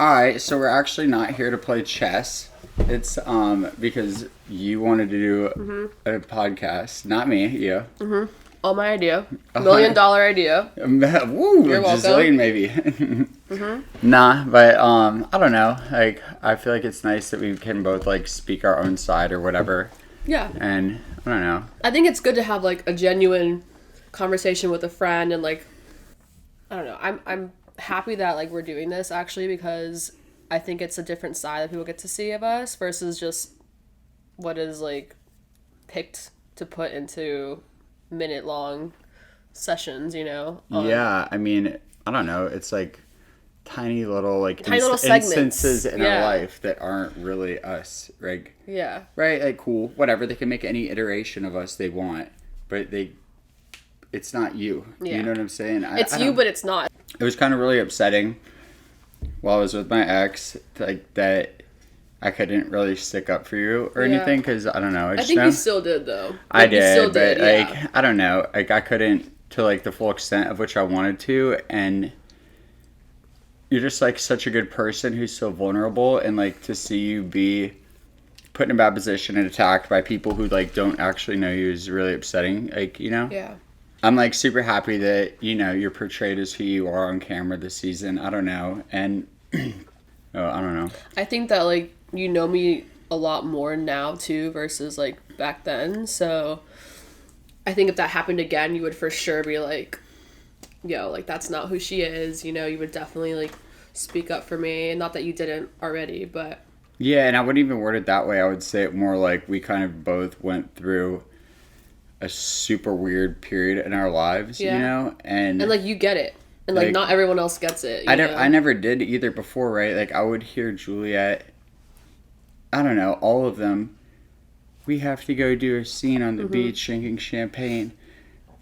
Alright, so we're actually not here to play chess. It's because you wanted to do a podcast. Not me, you. Mm-hmm. All my idea. $1 million idea. Woo! You're welcome. Gazillion maybe. Nah, but I don't know. Like, I feel like it's nice that we can both like speak our own side or whatever. Yeah. And I don't know. I think it's good to have like a genuine conversation with a friend and like, I don't know. I'm happy that like we're doing this actually because I think it's a different side that people get to see of us versus just what is like picked to put into minute-long sessions, you know? Yeah, I mean, I don't know. It's like tiny little like segments. Instances in our life that aren't really us, right? Yeah. Right? Like, cool, whatever. They can make any iteration of us they want, but it's not you. Yeah. You know what I'm saying? It's you, but it's not. It was kind of really upsetting while I was with my ex, like, that I couldn't really stick up for you or anything, because, I don't know. I think you still did, though. Like, I did, but, like, I don't know. Like, I couldn't to, like, the full extent of which I wanted to, and you're just, like, such a good person who's so vulnerable, and, like, to see you be put in a bad position and attacked by people who, like, don't actually know you is really upsetting, like, you know? Yeah. I'm, like, super happy that, you know, you're portrayed as who you are on camera this season. I don't know. And, I don't know. I think that, like, you know me a lot more now, too, versus, like, back then. So, I think if that happened again, you would for sure be like, yo, like, that's not who she is. You know, you would definitely, like, speak up for me. Not that you didn't already, but... Yeah, and I wouldn't even word it that way. I would say it more like we kind of both went through a super weird period in our lives, you know? And like, you get it. And, like, not everyone else gets it. I never did either before, right? Like, I would hear Juliet, I don't know, all of them, we have to go do a scene on the beach drinking champagne,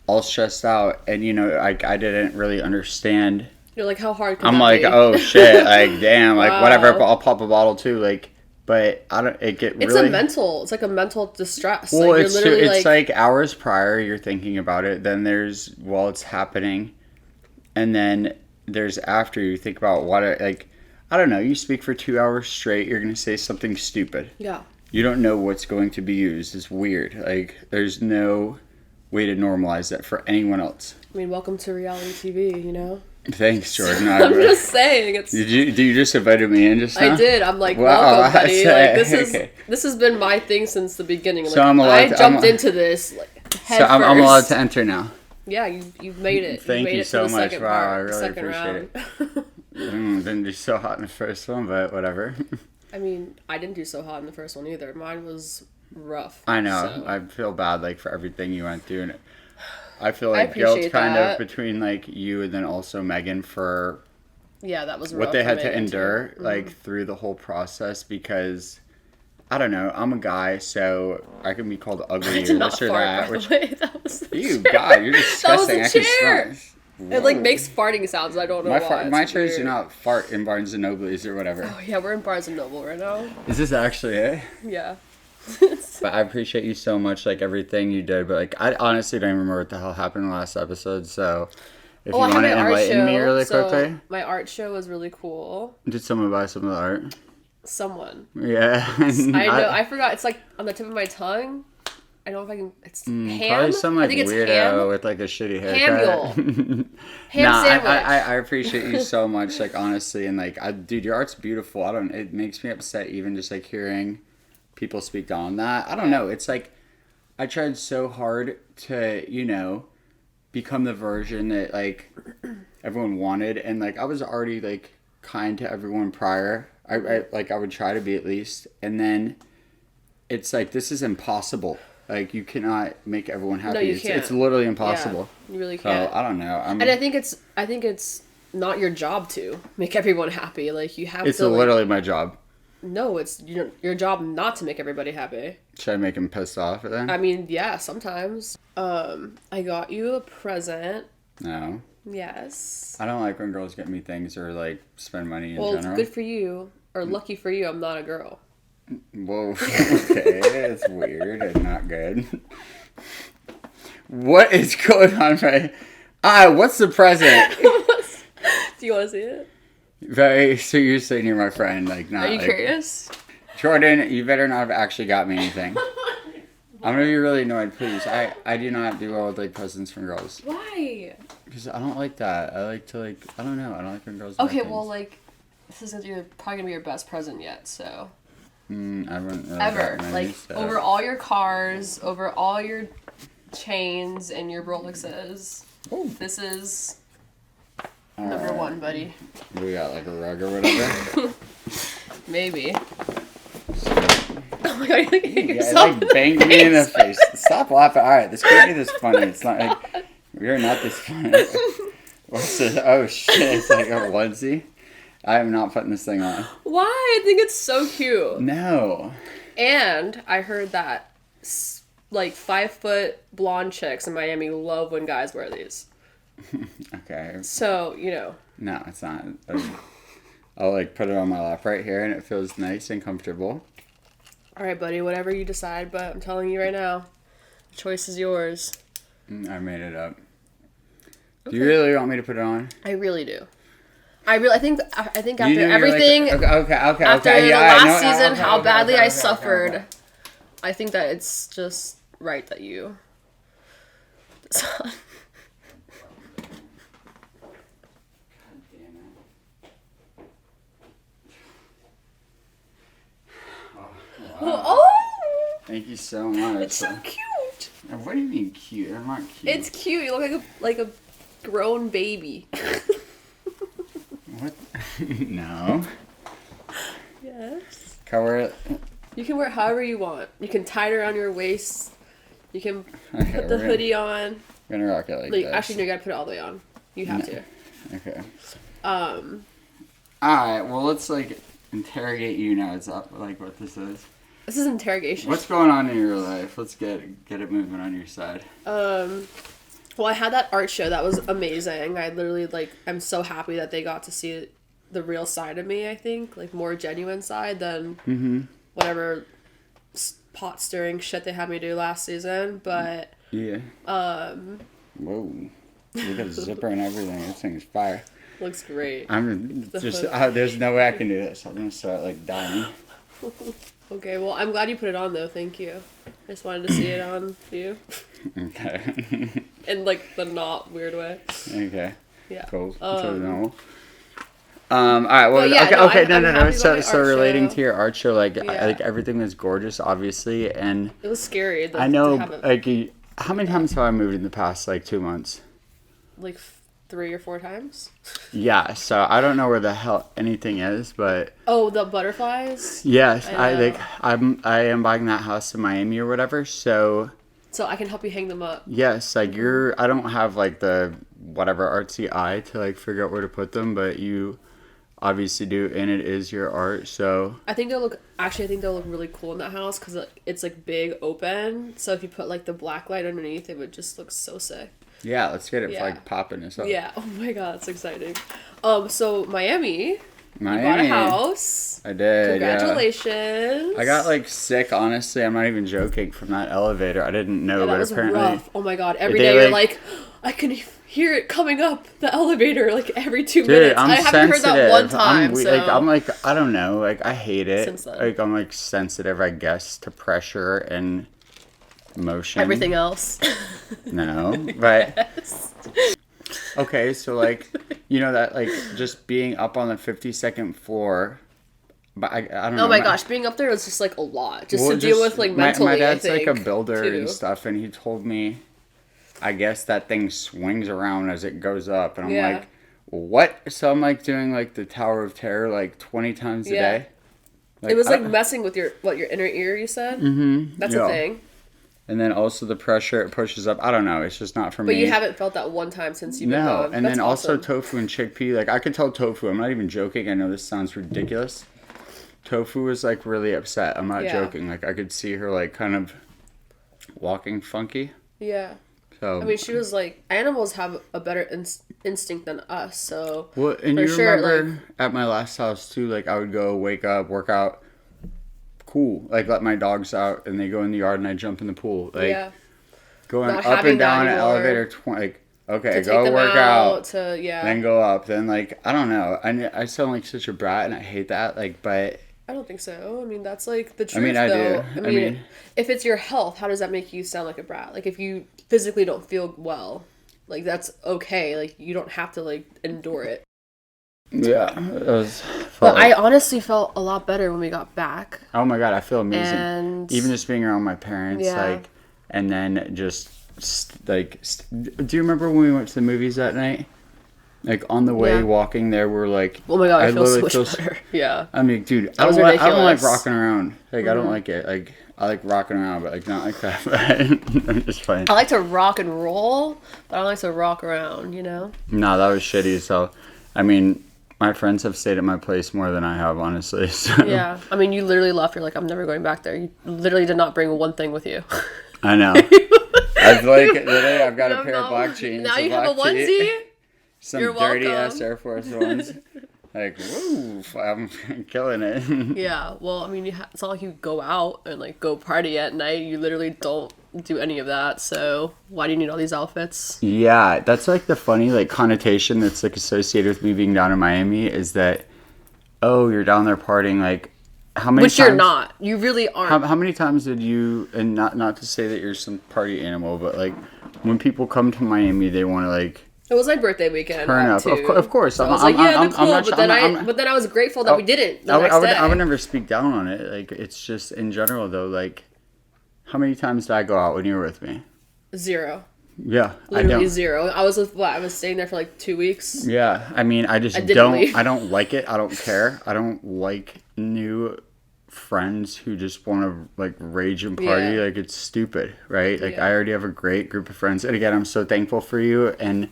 all stressed out. And, you know, I didn't really understand. You're like, how hard can I'm that like, be? oh, shit, like, damn, like, whatever, I'll pop a bottle, too, like... But I don't. It's like a mental distress. Well, like, it's literally it's like hours prior you're thinking about it. Then there's while it's happening, and then there's after you think about what like I don't know. You speak for 2 hours straight. You're gonna say something stupid. Yeah. You don't know what's going to be used. It's weird. Like there's no way to normalize that for anyone else. I mean, welcome to reality TV. You know. Thanks, Jordan. I'm just saying. It's. Did you just invited me in just now? I did. I'm like, welcome, buddy. Like this has been my thing since the beginning. Like, so I jumped into this like head first. I'm allowed to enter now. Yeah, you've made it. Thank you so much. Wow, I really appreciate it. Didn't do so hot in the first one, but whatever. I mean, I didn't do so hot in the first one either. Mine was rough. I know. So. I feel bad like for everything you went through, and I feel like guilt kind of between like you and then also Megan for that was rough what they had to endure like through the whole process because I don't know, I'm a guy, so I can be called ugly or this or that. Which that was God, you're disgusting. That was a chair. It like makes farting sounds. I don't know why. My chairs do not fart in Barnes and Nobles or whatever. Oh yeah, we're in Barnes and Noble right now. Is this actually it? Yeah. But I appreciate you so much, like everything you did. But like, I honestly don't even remember what the hell happened in the last episode. So, if you want to enlighten me really quickly, my art show was really cool. Did someone buy some of the art? Someone. Yeah. I know. I forgot. It's like on the tip of my tongue. I don't know if I can. It's ham. Probably some like weirdo with like a shitty haircut. Ham sandwich. I appreciate you so much. Like honestly, and like, dude, your art's beautiful. It makes me upset even just like hearing people speak on that. I don't know. It's like I tried so hard to, you know, become the version that like everyone wanted, and like I was already like kind to everyone prior. I would try to be at least, and then it's like this is impossible. Like you cannot make everyone happy. No, you can't. It's literally impossible. Yeah, you really can't. So I don't know. And I think it's not your job to make everyone happy. Like you have to. It's literally my job. No, it's your job not to make everybody happy. Should I make him pissed off then? I mean, yeah, sometimes. I got you a present. No. Yes. I don't like when girls get me things or like spend money in general. Well, good for you, or lucky for you, I'm not a girl. Whoa, okay, that's weird and not good. What is going on right? What's the present? Do you want to see it? So you're saying you're my friend, like not. Are you like, curious? Jordan, you better not have actually got me anything. I'm gonna be really annoyed, please. I do not do well with like presents from girls. Why? Because I don't like that. I like to like I don't know. I don't like when girls. Okay, well like this is probably gonna be your best present yet. So. I haven't really Ever gotten like any, so. over all your cars, over all your chains and your Rolexes. Ooh. This is number one, buddy. We got like a rug or whatever. Maybe. Oh my god, you're like hitting Yeah, it yourself like banged me in the face. Stop laughing. Alright, this can't be this funny. It's not like we're not this funny. What's this? Oh shit, it's like a onesie. I am not putting this thing on. Why? I think it's so cute. No. And I heard that like 5-foot blonde chicks in Miami love when guys wear these. Okay. So, you know. No, it's not. I'll like put it on my lap right here and it feels nice and comfortable. Alright, buddy, whatever you decide, but I'm telling you right now, the choice is yours. I made it up. Okay. Do you really want me to put it on? I really do. I think after everything, like, okay, after the last season, how badly I suffered, I think that it's just right that you. Oh! Thank you so much. It's so cute. What do you mean cute? I'm not cute. It's cute. You look like a grown baby. What? No. Yes. Cover it. You can wear it however you want. You can tie it around your waist. You can Okay, put the hoodie on. We're gonna rock it like this. Actually, no, you gotta put it all the way on. You have to. Okay. Um. Alright, well let's like interrogate you now. It's up like what this is. This is interrogation. What's going on in your life? Let's get it moving on your side. Well, I had that art show that was amazing. I literally I'm so happy that they got to see the real side of me. I think more genuine side than whatever pot stirring shit they had me do last season. But yeah. Whoa. Look at the zipper and everything. This thing is fire. Looks great. I'm just there's no way I can do this. I'm gonna start dying. Okay, well I'm glad you put it on though. Thank you. I just wanted to see it on you. Okay. In the not weird way. Okay. Yeah. Cool. Normal. All right. Well. Yeah, okay. I'm No. happy about So my art relating show. to your art show, everything was gorgeous, obviously, and It was scary. I know, how many times have I moved in the past 2 months? 3 or 4 times. Yeah. So I don't know where the hell anything is, but. Oh, the butterflies. Yes, I am buying that house in Miami or whatever. So I can help you hang them up. yes, I don't have the whatever artsy eye to figure out where to put them, but you obviously do, and it is your art. So I think they'll look really cool in that house because it's big open. So if you put the black light underneath, it would just look so sick. yeah, let's get it popping and stuff. Yeah. Oh my god, that's exciting. So Miami. You bought a house. I did. Congratulations. Yeah. I got sick. Honestly, I'm not even joking. From that elevator, I didn't know, but was apparently, rough. Oh my god! Every day you're I can hear it coming up the elevator every 2 minutes. I'm I haven't heard that one time. I'm I don't know. I hate it. Since then. I'm sensitive, I guess, to pressure and motion. Everything else. No, but Yes. okay. So that just being up on the 52nd floor. But I don't know. Oh my gosh, being up there was just a lot. Just well, to deal with mentally. My dad's I think, a builder too. and stuff, and he told me, I guess that thing swings around as it goes up, and I'm like, what? So I'm doing the Tower of Terror 20 times a day. It was messing with your inner ear. You said. Mm-hmm. That's a thing. And then also the pressure it pushes up. I don't know. It's just not for me. But you haven't felt that one time since you've been gone. And That's then awesome. also tofu and chickpea. I could tell tofu. I'm not even joking. I know this sounds ridiculous. Tofu was really upset. I'm not joking. I could see her kind of walking funky. Yeah. So I mean, she was animals have a better instinct than us. So well, and you remember at my last house too. I would go wake up, work out. Cool. Let my dogs out and they go in the yard and I jump in the pool. Going Not up and down an anymore. elevator Okay, go work out. Yeah. Then go up. Then, like, I don't know. I sound like such a brat, and I hate that. Like, but... I don't think so. I mean, that's, like, the truth, I mean, I though. do. I mean... If it's your health, how does that make you sound like a brat? Like, if you physically don't feel well, like, that's okay. Like, you don't have to, like, endure it. Yeah, it was fun. But I honestly felt a lot better when we got back. Oh my god, I feel amazing. And even just being around my parents, like, and then just like, do you remember when we went to the movies that night? Like on the way walking there, we're like, oh my god, I feel so much better. Yeah. I mean, dude, I don't like rocking around. Like, I don't like it. Like, I like rocking around, but like not like that. I'm just playing. I like to rock and roll, but I don't like to rock around. You know? No, that was shitty. So, I mean. My friends have stayed at my place more than I have, honestly. So. Yeah. I mean, you literally left. You're like, I'm never going back there. You literally did not bring one thing with you. I know. I've got a pair of black jeans. Now you have a onesie? Some dirty-ass Air Force Ones. Like, woo, I'm killing it. Yeah. Well, I mean, it's not like you go out and, like, go party at night. You literally don't do any of that. So why do you need all these outfits? Yeah, that's like the funny like connotation that's like associated with me being down in Miami is that, oh, you're down there partying. Like, how many? Which times, you're not. You really aren't. How many times did you? And not to say that you're some party animal, but like when people come to Miami, they want to like. It was my birthday weekend. Turn up, of course. So I was like, yeah, cool. But then I was grateful that we didn't. I would never speak down on it. Like, it's just in general though. Like, how many times did I go out when you were with me? 0. Yeah, literally 0. I was with I was staying there for like 2 weeks. Yeah, I mean, I don't like it. I don't care. I don't like new friends who just want to like rage and party. Like, it's stupid, right? Like, I already have a great group of friends, and again, I'm so thankful for you and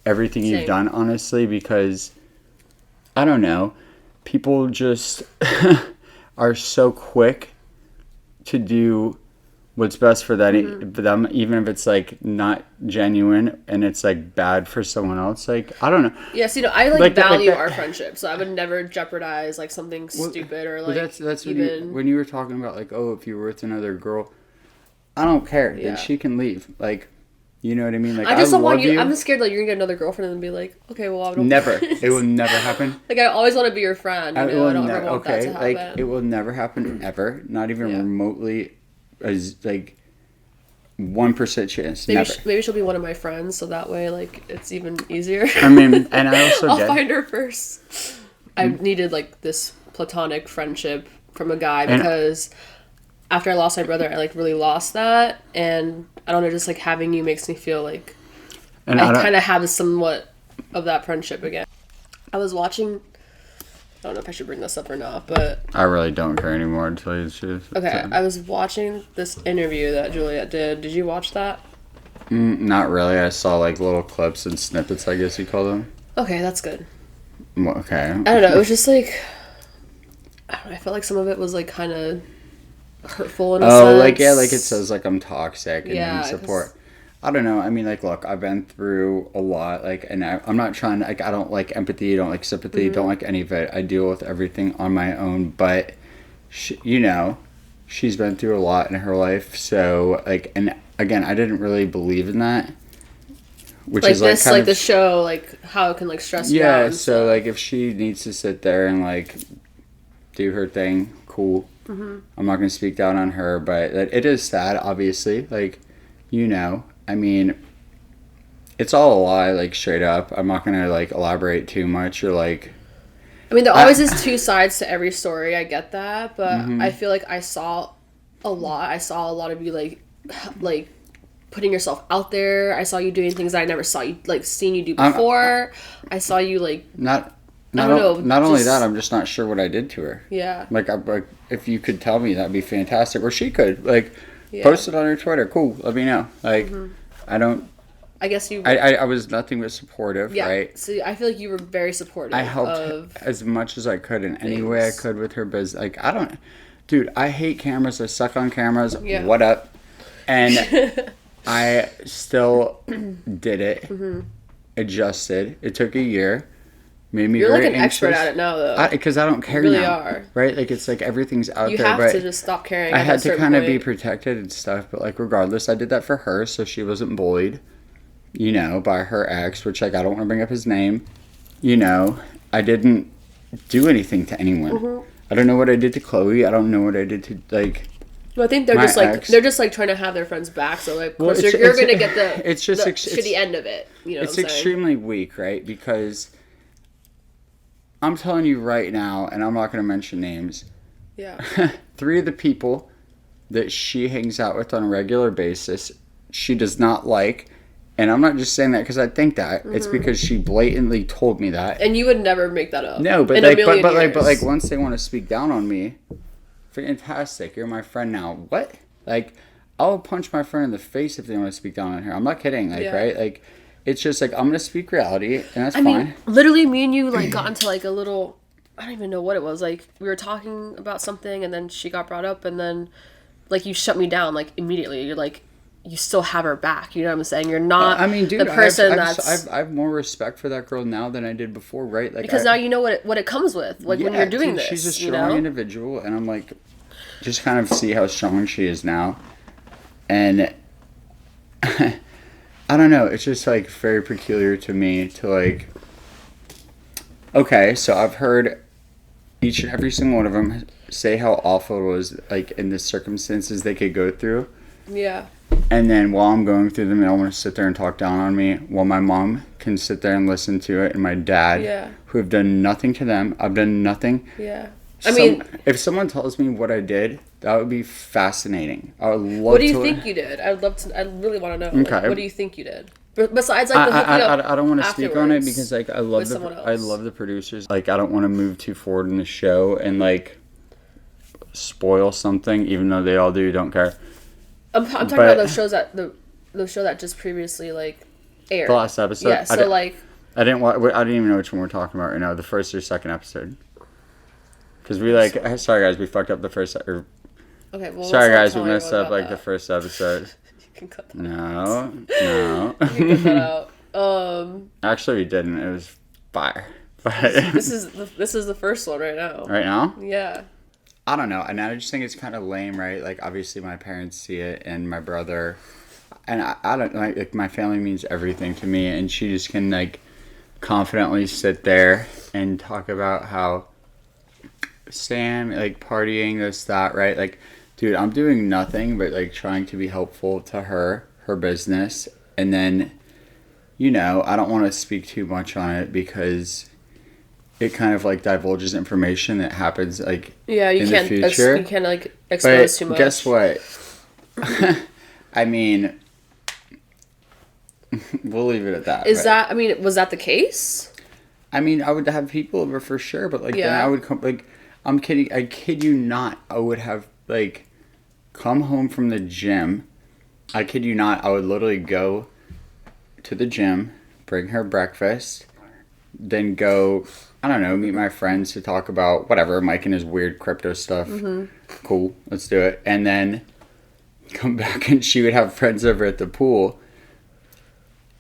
everything you've done, honestly, because I don't know, people just are so quick to do what's best for them, even if it's like not genuine and it's like bad for someone else. Like, I don't know. Yes, I value our friendship, so I would never jeopardize like something stupid or like. That's even when you were talking about like, oh, if you were with another girl, I don't care. Then she can leave. Like, you know what I mean? Like, I just don't want you. I'm just scared like you're gonna get another girlfriend and be like, okay, well, I don't. Never. It will never happen. Like, I always want to be your friend. I don't ever want that to happen. Like, it will never happen ever. Not even remotely. As like 1% chance. Maybe she'll be one of my friends, so that way like it's even easier. I mean, and I also I'll find her first. I needed like this platonic friendship from a guy because after I lost my brother, I like really lost that, and I don't know, just like having you makes me feel like I kind of have somewhat of that friendship again. I was watching. I don't know if I should bring this up or not, but... I really don't care anymore, to tell you the truth. Okay, I was watching this interview that Juliet did. Did you watch that? Not really. I saw, like, little clips and snippets, I guess you call them. Okay, that's good. Okay. I don't know. It was just, like... I don't know. I felt like some of it was, like, kind of hurtful in a sense. Oh, like, yeah, like it says, like, I'm toxic and need support. I don't know. I mean, like, look, I've been through a lot, like, and I'm not trying to, like, I don't like empathy, don't like sympathy, don't like any of it. I deal with everything on my own, but, she's been through a lot in her life, so, like, and again, I didn't really believe in that, which like is, like, this, like, the show, like, how it can, like, stress you out. Yeah, so, like, if she needs to sit there and, like, do her thing, cool. I'm not going to speak down on her, but it is sad, obviously, like, I mean, it's all a lie, like, straight up. I'm not going to, like, elaborate too much or, like... I mean, there always is two sides to every story. I get that. But I feel like I saw a lot. I saw a lot of you, like putting yourself out there. I saw you doing things that I never saw you, like, seen you do before. I saw you, like... Not only that, I'm just not sure what I did to her. Yeah. Like, if you could tell me, that'd be fantastic. Or she could. Like, post it on her Twitter. Cool. Let me know. Like... I guess you... I was nothing but supportive, right? So I feel like you were very supportive. I helped as much as I could in any way I could with her business. Like, Dude, I hate cameras. I suck on cameras. Yeah. What up? And I still did it. Adjusted. It took a year. Made me You're very like an anxious. expert at it now, though. Because I don't care now. You really are. Right? Like, it's like everything's out there. You have to just stop caring. I had to kind of be protected and stuff. But, like, regardless, I did that for her so she wasn't bullied. you know, by her ex, which, like, I don't want to bring up his name. You know, I didn't do anything to anyone. Mm-hmm. I don't know what I did to Chloe. I don't know what I did to, like, well, I think they're just like, they're just like trying to have their friends back. So, like, of course, you're going to get the shitty end of it. You know, it's extremely weak, right? Because I'm telling you right now, and I'm not going to mention names. Yeah. 3 of the people that she hangs out with on a regular basis, she does not like. And I'm not just saying that because I think that. Mm-hmm. It's because she blatantly told me that. And you would never make that up. No, but like once they want to speak down on me, fantastic. You're my friend now. What? Like, I'll punch my friend in the face if they want to speak down on her. I'm not kidding. Like, right? Like, it's just like, I'm going to speak reality, and that's fine. I mean, literally, me and you, like, got into, like, a little, I don't even know what it was. Like, we were talking about something, and then she got brought up, and then, like, you shut me down, like, immediately. You're like, you still have her back. You know what I'm saying? You're not the person I have more respect for that girl now than I did before, right? Like, because now you know what it comes with. Like, when you're doing this, she's a strong individual, and I'm like, just kind of see how strong she is now, and I don't know. It's just like very peculiar to me to like. Okay, so I've heard each and every single one of them say how awful it was, like in the circumstances they could go through. Yeah. And then while I'm going through them, they all want to sit there and talk down on me. While my mom can sit there and listen to it, and my dad, who have done nothing to them, I've done nothing. Yeah. I mean, if someone tells me what I did, that would be fascinating. I would love to. What do you think you did? I would love to. I really want to know. Okay. Like, what do you think you did? Besides, like, the hooking up I don't want to speak on it because, like, I love the producers. Like, I don't want to move too forward in the show and like spoil something, even though they all do. Don't care. I'm talking about those shows that the show that just previously like aired. The last episode. Yeah. So I didn't even know which one we're talking about right now. The first or second episode. Because we sorry guys, we fucked up the first. Okay. Well. Sorry guys, we messed up like the first episode. You can cut that. No. You can cut that out. Actually, we didn't. It was fire. But this is the first one right now. Right now? Yeah. I don't know, and I just think it's kind of lame, right? Like, obviously, my parents see it, and my brother, and I don't like my family means everything to me, and she just can like confidently sit there and talk about how Sam like partying this that, right? Like, dude, I'm doing nothing but like trying to be helpful to her business, and then, you know, I don't want to speak too much on it because it kind of like divulges information that happens like in the future. You can't like expose too much. Guess what? I mean, we'll leave it at that. Was that the case? I mean, I would have people over for sure, but like then I would come like, I'm kidding. I kid you not. I would have like come home from the gym. I kid you not. I would literally go to the gym, bring her breakfast, then go, I don't know, meet my friends to talk about whatever, Mike and his weird crypto stuff. Mm-hmm. Cool, let's do it. And then come back and she would have friends over at the pool.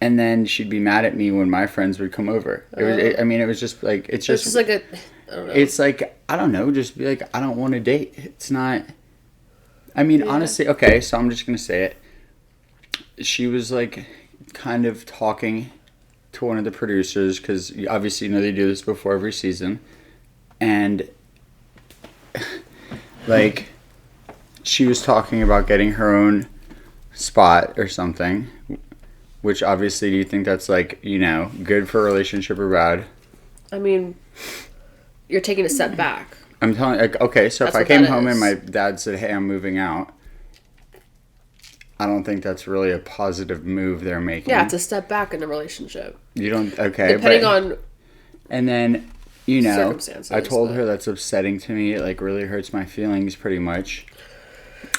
And then she'd be mad at me when my friends would come over. It was just like, it's just like a, I don't know. It's like, I don't know, just be like, I don't want to date. It's not, I mean, honestly, okay, so I'm just going to say it. She was like kind of talking to one of the producers, because obviously, you know, they do this before every season, and like she was talking about getting her own spot or something, which obviously, do you think that's like, you know, good for a relationship or bad? I mean, you're taking a step back. I'm telling you, like, okay, so if I came home and my dad said, hey, I'm moving out, I don't think that's really a positive move they're making. Yeah, it's a step back in a relationship. You don't, okay. Depending on. And then, you know, I told her that's upsetting to me. It like really hurts my feelings pretty much.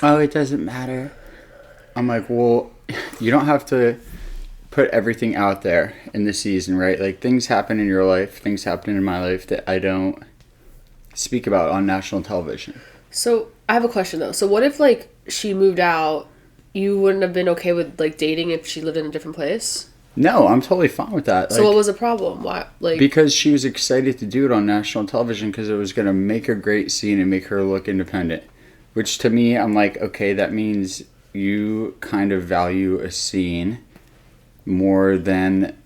Oh, it doesn't matter. I'm like, well, you don't have to put everything out there in the season, right? Like, things happen in your life, things happen in my life that I don't speak about on national television. So, I have a question though. So, what if like she moved out? You wouldn't have been okay with like dating if she lived in a different place? No, I'm totally fine with that. So what was the problem? Why? Like, because she was excited to do it on national television because it was going to make a great scene and make her look independent. Which to me, I'm like, okay, that means you kind of value a scene more than,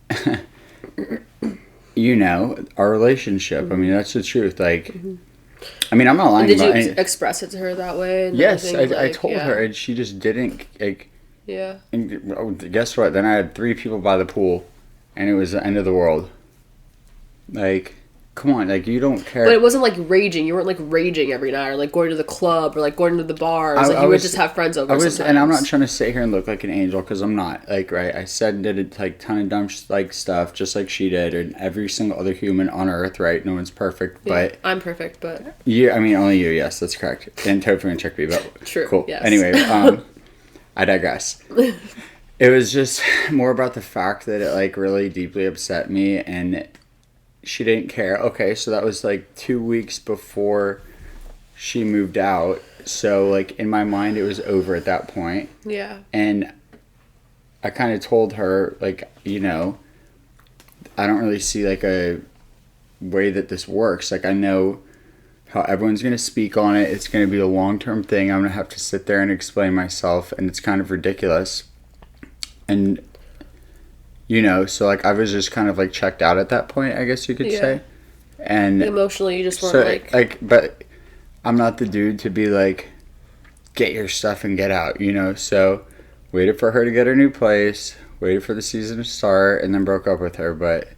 you know, our relationship. I mean, that's the truth. Like, I mean, I'm not lying. And did you express it to her that way? And yes, I told her, and she just didn't, like... Yeah. And guess what? Then I had 3 people by the pool, and it was the end of the world. Like, come on, like, you don't care. But it wasn't like raging. You weren't like raging every night, or like going to the club, or like going to the bars. Like, you would just have friends over. And I'm not trying to sit here and look like an angel, because I'm not. Like, right? I said and did a like ton of dumb like stuff, just like she did, and every single other human on Earth. Right? No one's perfect, but I'm perfect, but you. I mean, only you. Yes, that's correct. And Topher and Chick-fil-A, but true. Cool. Yes. Anyway, I digress. It was just more about the fact that it like really deeply upset me, and she didn't care. Okay, so that was like 2 weeks before she moved out. So like in my mind, it was over at that point. Yeah. And I kind of told her, like, you know, I don't really see like a way that this works. Like, I know how everyone's going to speak on it. It's going to be a long-term thing. I'm going to have to sit there and explain myself, and it's kind of ridiculous. And, you know, so, like, I was just kind of, like, checked out at that point, I guess you could say. And emotionally, you just weren't, like, but I'm not the dude to be, like, get your stuff and get out, you know? So, waited for her to get her new place, waited for the season to start, and then broke up with her. But,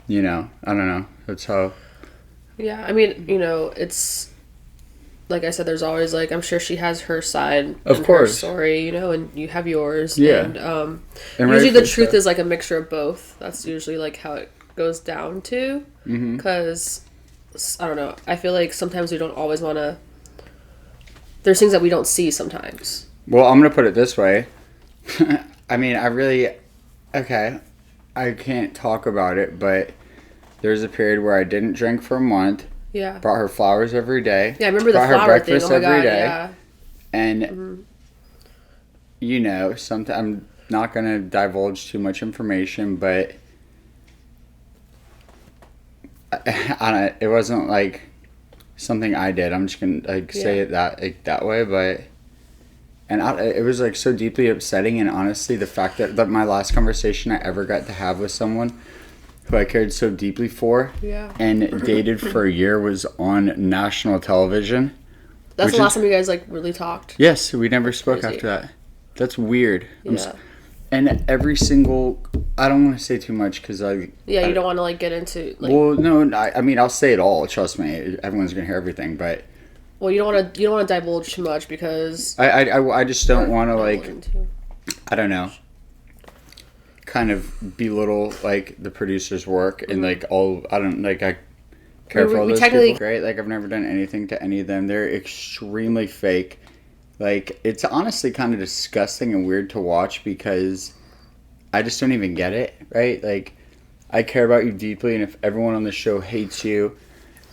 you know, I don't know. That's how... Yeah, I mean, you know, it's like I said, there's always like, I'm sure she has her side of course her story, you know, and you have yours. Yeah. And usually the truth is like a mixture of both. That's usually like how it goes down to. Because I don't know, I feel like sometimes we don't always want to. There's things that we don't see sometimes. Well, I'm gonna put it this way. I mean, I can't talk about it, but there was a period where I didn't drink for a month. Yeah. Brought her flowers every day. Yeah, I remember the flower thing. Oh my God, day. yeah. And, you know, I'm not going to divulge too much information, but it wasn't like something I did. I'm just going to like say it that way, but... And it was like so deeply upsetting, and honestly, the fact that my last conversation I ever got to have with someone who I cared so deeply for and dated for a year was on national television. That's the last time you guys like really talked. Yes, we never spoke after that. That's weird. Yeah. And every single, I don't want to say too much because you don't want to like get into. Like, well, no, I mean I'll say it all. Trust me, everyone's gonna hear everything, but. Well, you don't want to divulge too much because. I just don't want to like. I don't know. Kind of belittle like the producer's work and like all I care for all those people. Great, like I've never done anything to any of them. They're extremely fake. Like it's honestly kind of disgusting and weird to watch because I just don't even get it. Right? Like I care about you deeply, and if everyone on the show hates you,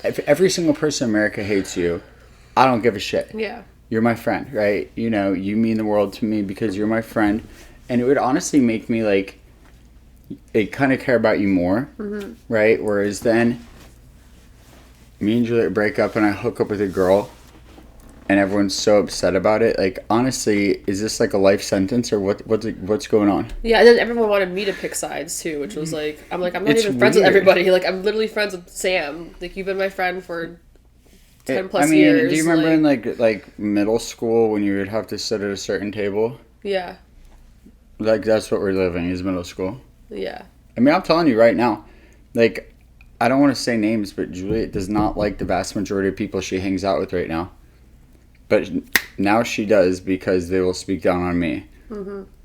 if every single person in America hates you, I don't give a shit. Yeah. You're my friend, right? You know, you mean the world to me because you're my friend, and it would honestly make me like. They kind of care about you more, right? Whereas then, me and Juliet break up and I hook up with a girl and everyone's so upset about it. Like, honestly, is this like a life sentence or what's going on? Yeah, and then everyone wanted me to pick sides too, which was like, I'm not even friends with everybody. Like, I'm literally friends with Sam. Like, you've been my friend for 10 plus years. Do you remember in like middle school when you would have to sit at a certain table? Yeah. Like, that's what we're living is middle school. Yeah. I mean, I'm telling you right now, like, I don't want to say names, but Juliet does not like the vast majority of people she hangs out with right now. But now she does because they will speak down on me.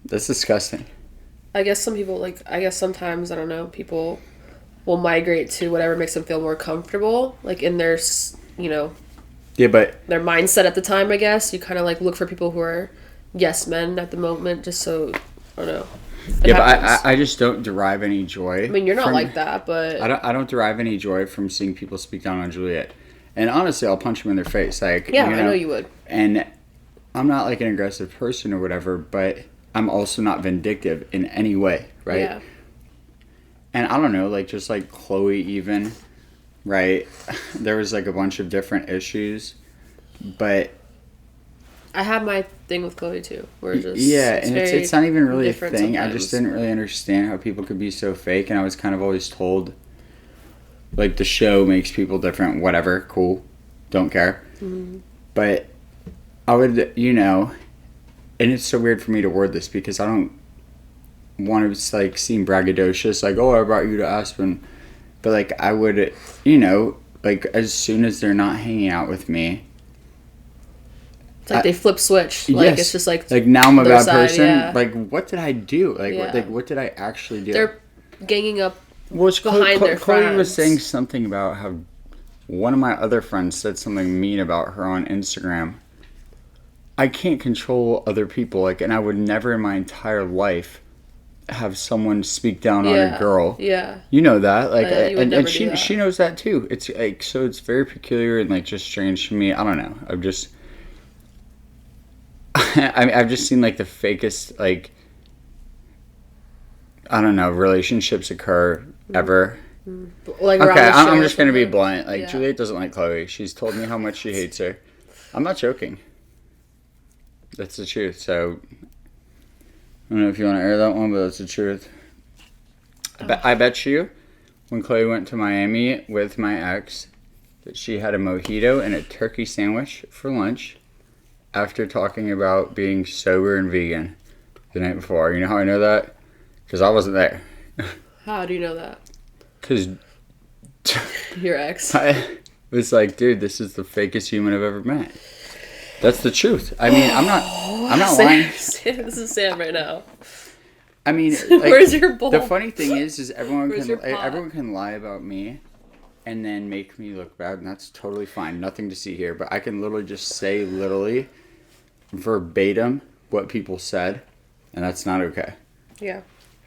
That's disgusting. I guess some people, sometimes, I don't know, people will migrate to whatever makes them feel more comfortable, like in their, you know... Yeah, but... Their mindset at the time, I guess. You kind of, like, look for people who are yes men at the moment, just so, I don't know. But I just don't derive any joy. I mean, you're not like that, but... I don't derive any joy from seeing people speak down on Juliet. And honestly, I'll punch them in their face. Like, yeah, I know you would. And I'm not like an aggressive person or whatever, but I'm also not vindictive in any way, right? Yeah. And I don't know, like, just like Chloe even, right? There was like a bunch of different issues, but... I have my thing with Chloe too. We're just it's not even really a thing. Sometimes. I just didn't really understand how people could be so fake, and I was kind of always told, like, the show makes people different. Whatever, cool, don't care. Mm-hmm. But I would, and it's so weird for me to word this because I don't want to like seem braggadocious, like, oh, I brought you to Aspen, but like I would, like as soon as they're not hanging out with me. It's like they flip switch. Like, yes. It's just like now I'm a bad person. Yeah. Like, what did I do? Like, what did I actually do? They're ganging up behind their friends. Chloe was saying something about how one of my other friends said something mean about her on Instagram. I can't control other people. Like, and I would never in my entire life have someone speak down on a girl. Yeah. You know that. Like, and she knows that too. It's like, so it's very peculiar and like just strange to me. I don't know. I've just seen like the fakest, like, I don't know, relationships occur ever. Like, okay, I'm just going to be blunt. Like, Juliet doesn't like Chloe. She's told me how much she hates her. I'm not joking. That's the truth. So, I don't know if you want to air that one, but that's the truth. I bet you, when Chloe went to Miami with my ex, that she had a mojito and a turkey sandwich for lunch after talking about being sober and vegan the night before. You know how I know that? Because I wasn't there. How do you know that? Because your ex. I was like, dude, this is the fakest human I've ever met. That's the truth. I mean, I'm not lying. This is Sam right now. I mean, like, where's your bowl? The funny thing is everyone can lie about me and then make me look bad, and that's totally fine. Nothing to see here, but I can literally just say verbatim what people said, and that's not okay. Yeah.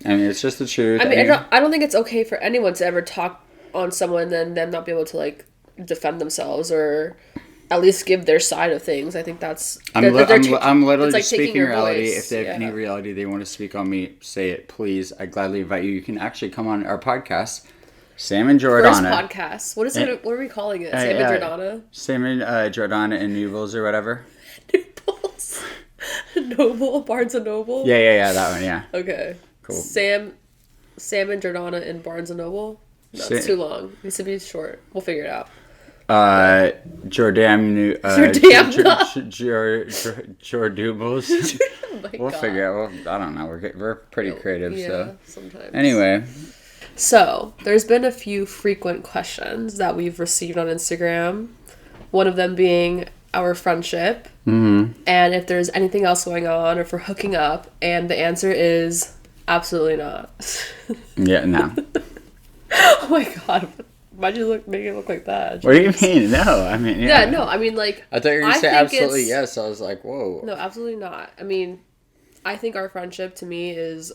I mean, it's just the truth. I mean, I don't think it's okay for anyone to ever talk on someone and then them not be able to, like, defend themselves or at least give their side of things. I think that's... I'm literally like just speaking reality. If they have any reality they want to speak on me, say it, please. I gladly invite you. You can actually come on our podcast, Sam and Jordana. First podcast. What are we calling it? Sam and Jordana? Sam and Jordana and Nobles or whatever. Nobles? Noble? Barnes and Noble? Yeah, that one, yeah. Okay. Cool. Sam and Jordana in Barnes and Noble? No, it's too long. It needs to be short. We'll figure it out. Jordables. We'll figure out. Well, I don't know. We're pretty creative, so sometimes. Anyway, so there's been a few frequent questions that we've received on Instagram. One of them being our friendship, and if there's anything else going on, or if we're hooking up, and the answer is absolutely not. Yeah, no. Oh my god. Why'd you make it look like that? What do you mean? No, I mean, yeah. Yeah, no, I mean, like... I thought you were going to say absolutely yes. I was like, whoa. No, absolutely not. I mean, I think our friendship, to me, is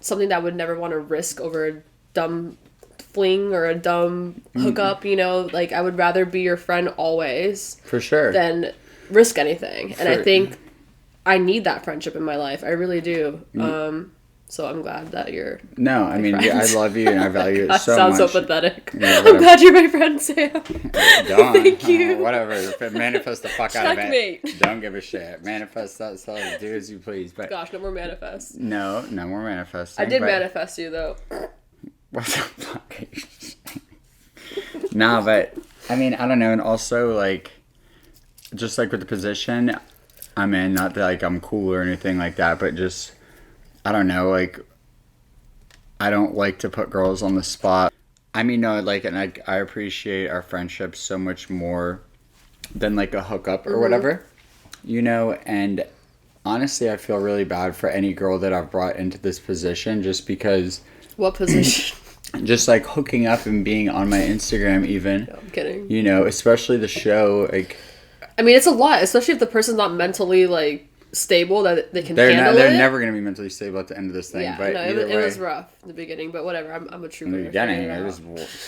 something that I would never want to risk over a dumb fling or a dumb hookup, Like, I would rather be your friend always. For sure. Than risk anything. And I think I need that friendship in my life. I really do. So I'm glad that you're. No, I mean, I love you and I value it so much. Sounds so pathetic. Yeah, I'm glad you're my friend, Sam. Thank you. Whatever. Manifest the fuck out of it. Checkmate. Don't give a shit. Manifest that stuff. Do as you please. But gosh, no more manifest. No more manifesting. I did manifest you though. What the fuck? Are you saying? Nah, but I mean, I don't know, and also like, just like with the position I'm in, not that like I'm cool or anything like that, but just. I don't know, like, I don't like to put girls on the spot. I mean, no, like, and I appreciate our friendship so much more than, like, a hookup or whatever, and honestly, I feel really bad for any girl that I've brought into this position just because... What position? Just, like, hooking up and being on my Instagram even. No, I'm kidding. Especially the show, like... I mean, it's a lot, especially if the person's not mentally, like... stable that they can handle it. They're never going to be mentally stable at the end of this thing. Yeah, but no, it was rough in the beginning, but whatever. I'm a true in the beginning, it was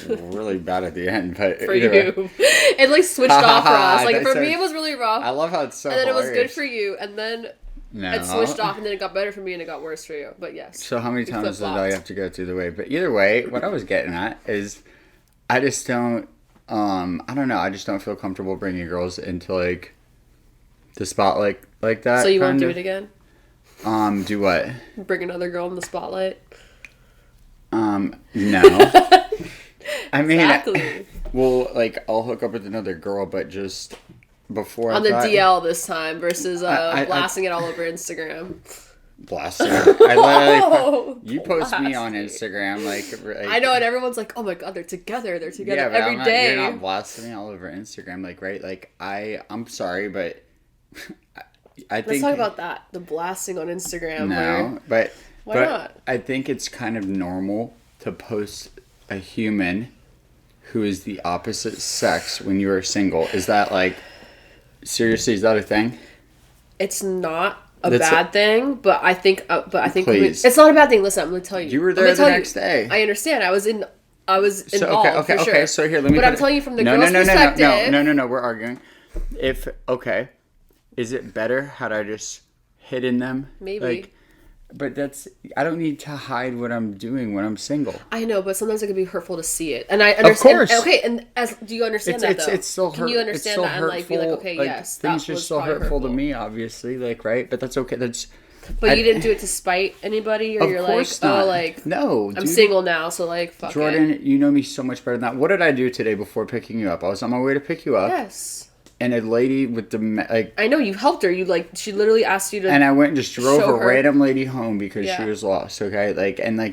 really bad at the end. But for you, it like switched off for us. Like for me, it was really rough. I love how it's so. And then hilarious. It was good for you, and then it switched off, and then it got better for me, and it got worse for you. But yes. So how many times did I have to go through the way? But either way, what I was getting at is, I just don't. I don't know. I just don't feel comfortable bringing girls into like. The spotlight like that. So you won't do it again? Do what? Bring another girl in the spotlight? No. I mean, exactly. Well, like, I'll hook up with another girl, but just before on the DL this time versus blasting it all over Instagram. Blasting it. I literally you post me on Instagram, like I know, and everyone's like, "Oh my god, they're together yeah, every day." You're not blasting me all over Instagram, like, right? Like, I'm sorry, but I think... Let's talk about that. The blasting on Instagram. No, but... Why not? I think it's kind of normal to post a human who is the opposite sex when you are single. Is that, like... Seriously, is that a thing? It's not a bad thing, but I think Please. it's not a bad thing. Listen, I'm going to tell you. You were there the next day. I understand. I was involved, okay, for sure. So here, let me... But I'm telling you from the girl's perspective... No, we're arguing. Is it better had I just hidden them? Maybe. Like, but I don't need to hide what I'm doing when I'm single. I know, but sometimes it can be hurtful to see it. And I understand. Of course. Okay, and do you understand that though? It's still Can you understand that hurtful, and like be like, okay, like, yes, things that are was still hurtful to me, obviously, like, right? But that's okay. But you didn't do it to spite anybody, or you're like, not. oh, like, no, I'm single now, so like, fuck Jordan, it. you know me so much better than that. What did I do today before picking you up? I was on my way to pick you up. Yes. And a lady with the like, I know you helped her. She literally asked you to. And I went and just drove a her. random lady home because she was lost. Okay,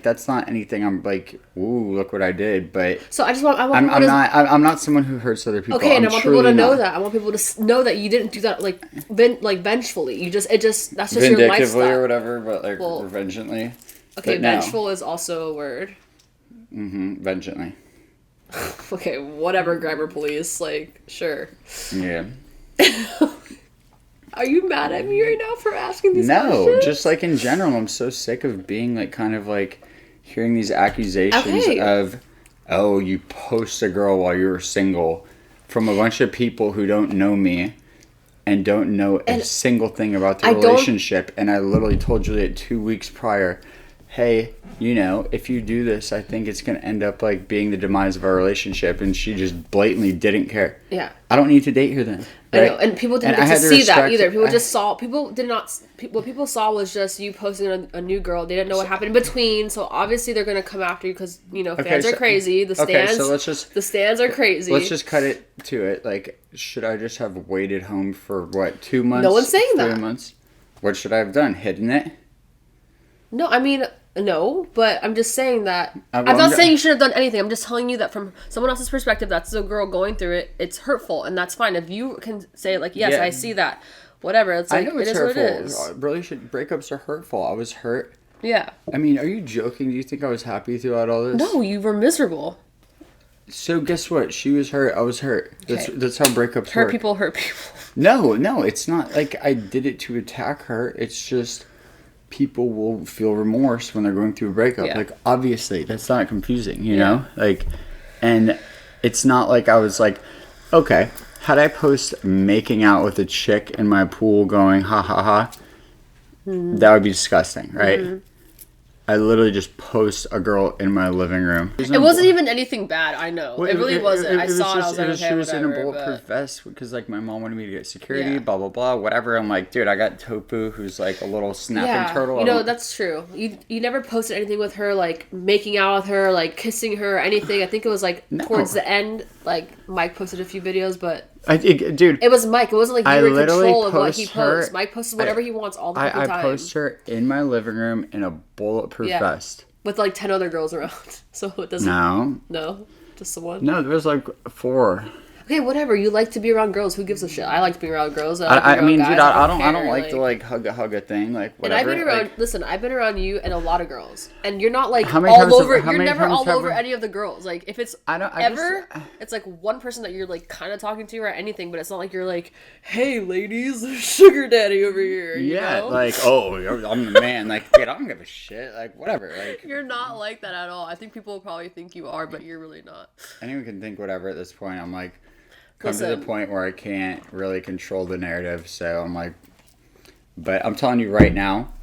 that's not anything. I'm like, ooh, look what I did. But so I'm not someone who hurts other people. Okay, and I want people to know that. I want people to know that you didn't do that like vengefully. That's just your lifestyle. Vindictively or whatever, but like revengently. Okay, vengeful is also a word. Vengefully. Okay, whatever, grammar police. Like, sure. Yeah. Are you mad at me right now for asking these questions? No, just like in general, I'm so sick of being like kind of like hearing these accusations of, oh, you post a girl while you were single from a bunch of people who don't know me and don't know a single thing about the relationship. And I literally told Juliet 2 weeks prior, hey, if you do this, I think it's going to end up like being the demise of our relationship. And she just blatantly didn't care. Yeah. I don't need to date her then. Right? I know. And people didn't get to see that either. What people saw was just you posting a new girl. They didn't know what happened in between. So obviously they're going to come after you because, fans are crazy. The stands are crazy. Let's just cut it to it. Like, should I just have waited home for 2 months? No one's saying that. 3 months? What should I have done? Hidden it? No, I mean... No, but I'm just saying that... I'm not saying you shouldn't have done anything. I'm just telling you that from someone else's perspective, that's the girl going through it. It's hurtful, and that's fine. If you can say, like, yes, I see that. Whatever. It's like, I know it's hurtful. What it is. Breakups are hurtful. I was hurt. Yeah. I mean, are you joking? Do you think I was happy throughout all this? No, you were miserable. So guess what? She was hurt. I was hurt. Okay. That's how breakups work. Hurt people hurt people. No, it's not like I did it to attack her. It's just... people will feel remorse when they're going through a breakup. Yeah. Like, obviously, that's not confusing, you know? Like, and it's not like I was like, okay, had I post making out with a chick in my pool going, ha, ha, ha, that would be disgusting, right? Mm-hmm. I literally just post a girl in my living room. It wasn't even anything bad, I know. Well, it really wasn't. I saw it, I was like, okay, she was in a bulletproof vest because, like, my mom wanted me to get security, blah, blah, blah, whatever. I'm like, dude, I got Tofu, who's, like, a little snapping turtle. That's true. You never posted anything with her, like, making out with her, like, kissing her, anything. I think it was, like, towards the end, like, Mike posted a few videos, but... dude, it was Mike. It wasn't like you were in control of what he posts. Mike posted whatever he wants all the time. I post her in my living room in a bulletproof vest. With like 10 other girls around. So it doesn't... No? Just the one? No, there was like 4. Okay, whatever. You like to be around girls. Who gives a shit? I like to be around girls. I mean, dude, I don't like to like hug a thing, like whatever. And I've been around. Like, listen, I've been around you and a lot of girls, and you're not like all over. You're never all over any of the girls. Like if it's it's like one person that you're like kind of talking to or anything, but it's not like you're like, hey, ladies, sugar daddy over here. You know? Like I'm the man. Like, dude, I don't give a shit. Like whatever. Like you're not like that at all. I think people probably think you are, but you're really not. Anyone can think whatever at this point. I'm like. To the point where I can't really control the narrative, so I'm like, but I'm telling you right now,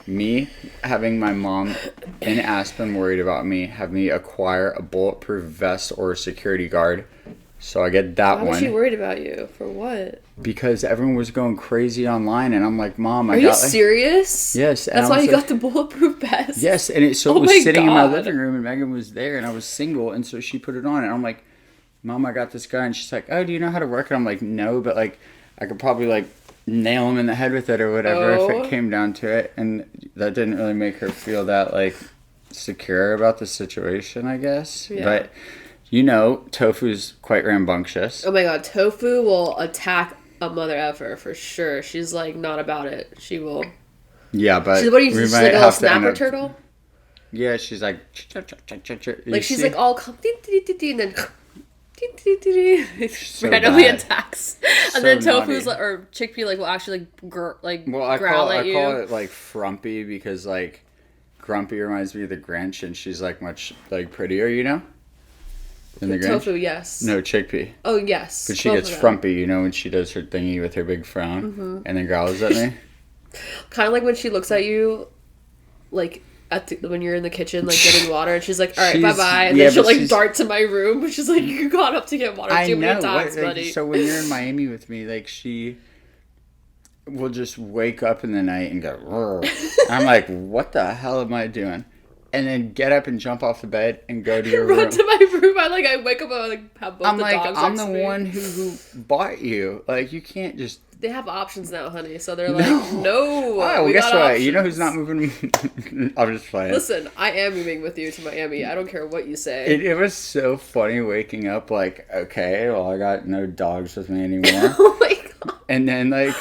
me having my mom in Aspen worried about me, have me acquire a bulletproof vest or a security guard So I get that one. Why was she worried about you? For what? Because everyone was going crazy online, and I'm like, Mom, Are you serious? Yes. That's why you got the bulletproof vest? Yes, and it was sitting in my living room, and Megan was there, and I was single, and so she put it on, and I'm like, Mom, I got this guy, and she's like, oh, do you know how to work it? I'm like, no, but like, I could probably like nail him in the head with it or whatever if it came down to it, and that didn't really make her feel that like secure about the situation, I guess. Yeah. But Tofu's quite rambunctious. Oh my god, Tofu will attack a mother effer for sure. She's like not about it. She will. Yeah, but she's, what are you? She's like a little snapper turtle. Yeah, she's like. Like she's like all and then. So randomly attacks, and then Tofu's like, or Chickpea like will actually growl at you. I call it like frumpy because like Grumpy reminds me of the Grinch, and she's like much like prettier, than the Grinch. Tofu, yes. No, Chickpea. Oh yes, but she gets frumpy, when she does her thingy with her big frown, and then growls at me. Kind of like when she looks at you, like. When you're in the kitchen, like, getting water, and she's like, all right, bye-bye, and then she'll, like, dart to my room, but she's like, you got up to get water too many times, buddy. So when you're in Miami with me, like, she will just wake up in the night and go, Rrr. I'm like, what the hell am I doing? And then get up and jump off the bed and go to your room. Run to my room. I wake up and I, like, have both the dogs I'm the one who bought you. Like, you can't just... They have options now, honey. So they're like, no. Oh, well, guess what? Options. You know who's not moving? I'm just playing. Listen, I am moving with you to Miami. I don't care what you say. It was so funny waking up like, okay, well, I got no dogs with me anymore. Oh my god. And then like,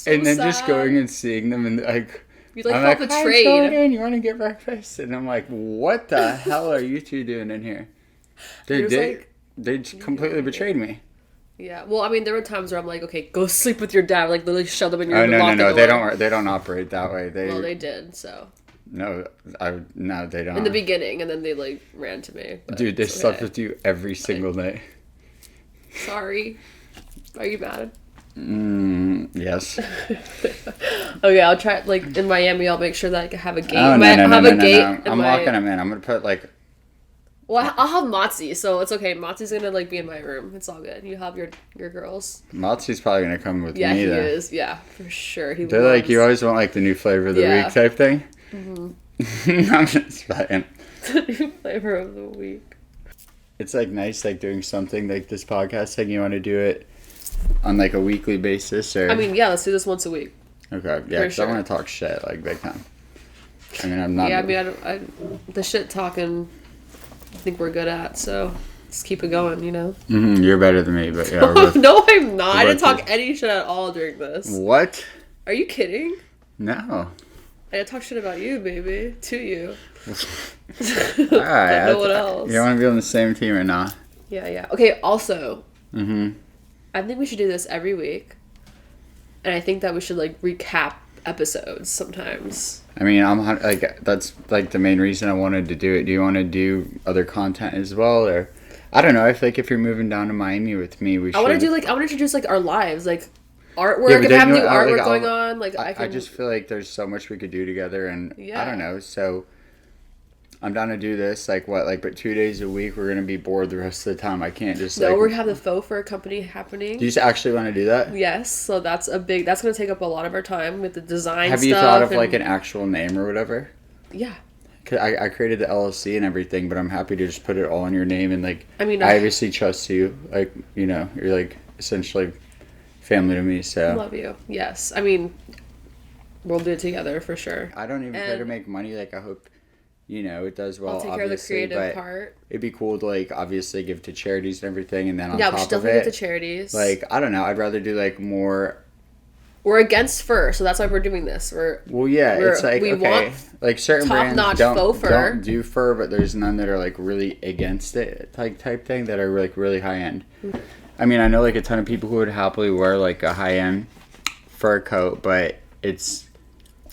and then just going and seeing them and like. You like help a trade. Jordan, you want to get breakfast? And I'm like, what the hell are you two doing in here? They completely betrayed me. Yeah, well, I mean, there were times where I'm like, okay, go sleep with your dad. Like, literally shove them in your room. No, they don't operate that way. Well, they did, so. No, they don't. In the beginning, and then they, like, ran to me. Dude, they slept with you every single night. Sorry. Are you mad? Yes. Okay, I'll try, like, in Miami, I'll make sure that I can have a gate. Oh, no. I'm locking them in. I'm going to put, like... Well, I'll have Matzi, so it's okay. Matzi's gonna, like, be in my room. It's all good. You have your girls. Matzi's probably gonna come with me, though. Yeah, he is. Yeah, for sure. They're like, you always want, like, the new flavor of the week type thing? Mm-hmm. I'm just playing. The new flavor of the week. It's, like, nice, like, doing something like this podcast thing. You want to do it on, like, a weekly basis, or... I mean, yeah, let's do this once a week. Okay, yeah, because I want to talk shit, like, big time. I mean, I'm not... Yeah, I mean, the shit talking... I think we're good at, so let's keep it going, Mm-hmm, you're better than me, but yeah. No, I'm not. I didn't talk any shit at all during this. What? Are you kidding? No. I didn't talk shit about you, baby. To you. Alright. No one else. You want to be on the same team or not? Yeah. Okay, also. I think we should do this every week. And I think that we should, like, recap episodes sometimes. I mean, I'm like, that's like the main reason I wanted to do it. Do you want to do other content as well, or I don't know? I feel like if you're moving down to Miami with me, we should. I want to introduce like our lives, like artwork, and have new artwork going on. Like I just feel like there's so much we could do together, and I don't know. So I'm down to do this. But 2 days a week, we're gonna be bored the rest of the time. I can't just. No, we have the faux fur company happening. Do you actually want to do that? Yes. So that's gonna take up a lot of our time with the design. Have you thought of like an actual name or whatever? Yeah. Cause I created the LLC and everything, but I'm happy to just put it all in your name and like. I mean, I obviously trust you. Like you're like essentially family to me. So. I love you. Yes. I mean, we'll do it together for sure. I don't even care to make money. Like I hope. It does well. I'll take care of the creative part. It'd be cool to like obviously give to charities and everything, and then on top of it, we should definitely give to charities. Like I don't know, I'd rather do like more. We're against fur, so that's why we're doing this. It's like we want like certain brands don't do fur, but there's none that are like really against it, like type thing that are like really high end. Mm-hmm. I mean, I know like a ton of people who would happily wear like a high end fur coat, but it's.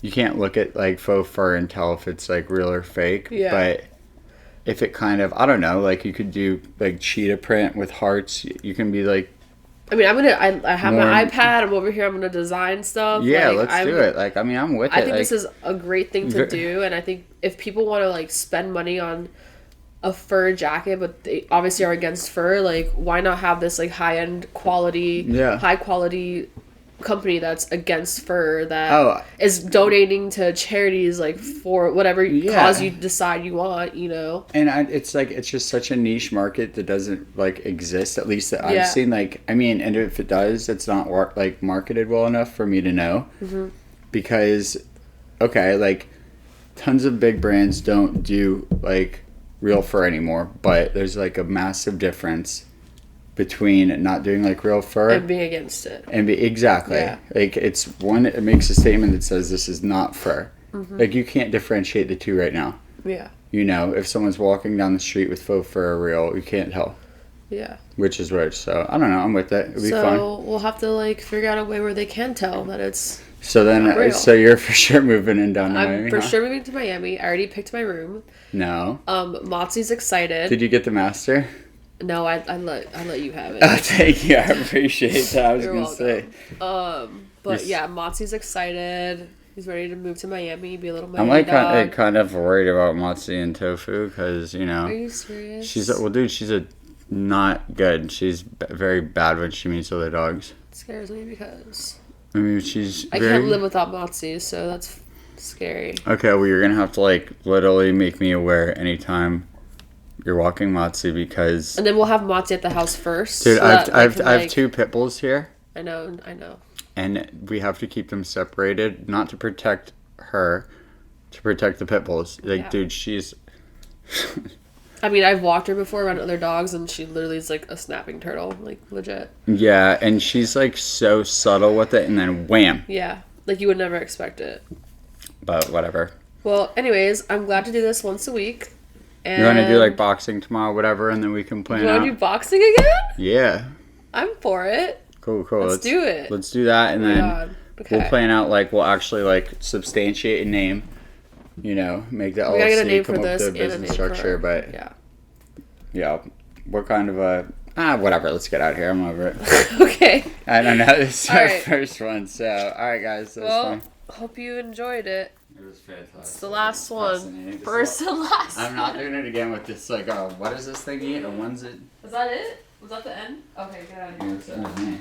You can't look at like faux fur and tell if it's like real or fake. Yeah. But if it kind of, I don't know, like you could do like cheetah print with hearts. You can be like. I mean, I have my iPad. I'm over here. I'm gonna design stuff. Yeah, let's do it. Like, I mean, I'm with it. I think this is a great thing to do, and I think if people want to like spend money on a fur jacket, but they obviously are against fur, like, why not have this, like, high-end quality, high quality company that's against fur that is donating to charities, like, for whatever cause you decide you want, you know? And it's like, it's just such a niche market that doesn't, like, exist, at least that I've seen. Like, I mean, and if it does, it's not, like, marketed well enough for me to know. Because, okay, like, tons of big brands don't do, like, real fur anymore, but there's like a massive difference between not doing like real fur and being against it. And exactly. Like it's one, it makes a statement that says this is not fur. Like you can't differentiate the two right now. You know, if someone's walking down the street with faux fur or real, you can't tell. Which is which. So I don't know, I'm with it. It'll be fun. So we'll have to like figure out a way where they can tell that it's so then, so you're for sure moving in down to Miami, I'm for sure moving to Miami. I already picked my room. No. Motsy's excited. Did you get the master? No, I let you have it. Oh, thank you. I appreciate that. I was going to say. But yeah, Motsy's excited. He's ready to move to Miami, be a little Miami I'm like dog. kind of worried about Motsy and Tofu because, you know. Are you serious? She's not good. She's very bad when she meets other dogs. It scares me because I mean, I can't live without Motsy, so that's scary. Okay, well, you're going to have to, like, literally make me aware anytime you're walking Motsy because... And then we'll have Motsy at the house first. Dude, so I have two pit bulls here. I know. And we have to keep them separated, not to protect her, to protect the pit bulls. Like, dude, she's... I mean, I've walked her before around other dogs, and she literally is like a snapping turtle, like legit. Yeah, and she's like so subtle with it, and then wham. Yeah, like you would never expect it. But whatever. Well, anyways, I'm glad to do this once a week. And you want to do like boxing tomorrow, whatever, and then we can plan out. You want to do boxing again? Yeah. I'm for it. Cool. Let's do it. Let's do that, and then we'll plan out like we'll actually like substantiate a name. You know, make the LLC come up with a business structure, but yeah, what kind of whatever. Let's get out of here. I'm over it. Okay. I don't know. This is our first one, so all right, guys. That was fun. Hope you enjoyed it. It was fantastic. It's the last one. First and last. I'm not doing it again with this. Like, what does this thing eat? Or when's it? Was that it? Was that the end? Okay, get out of here. It's the end of me.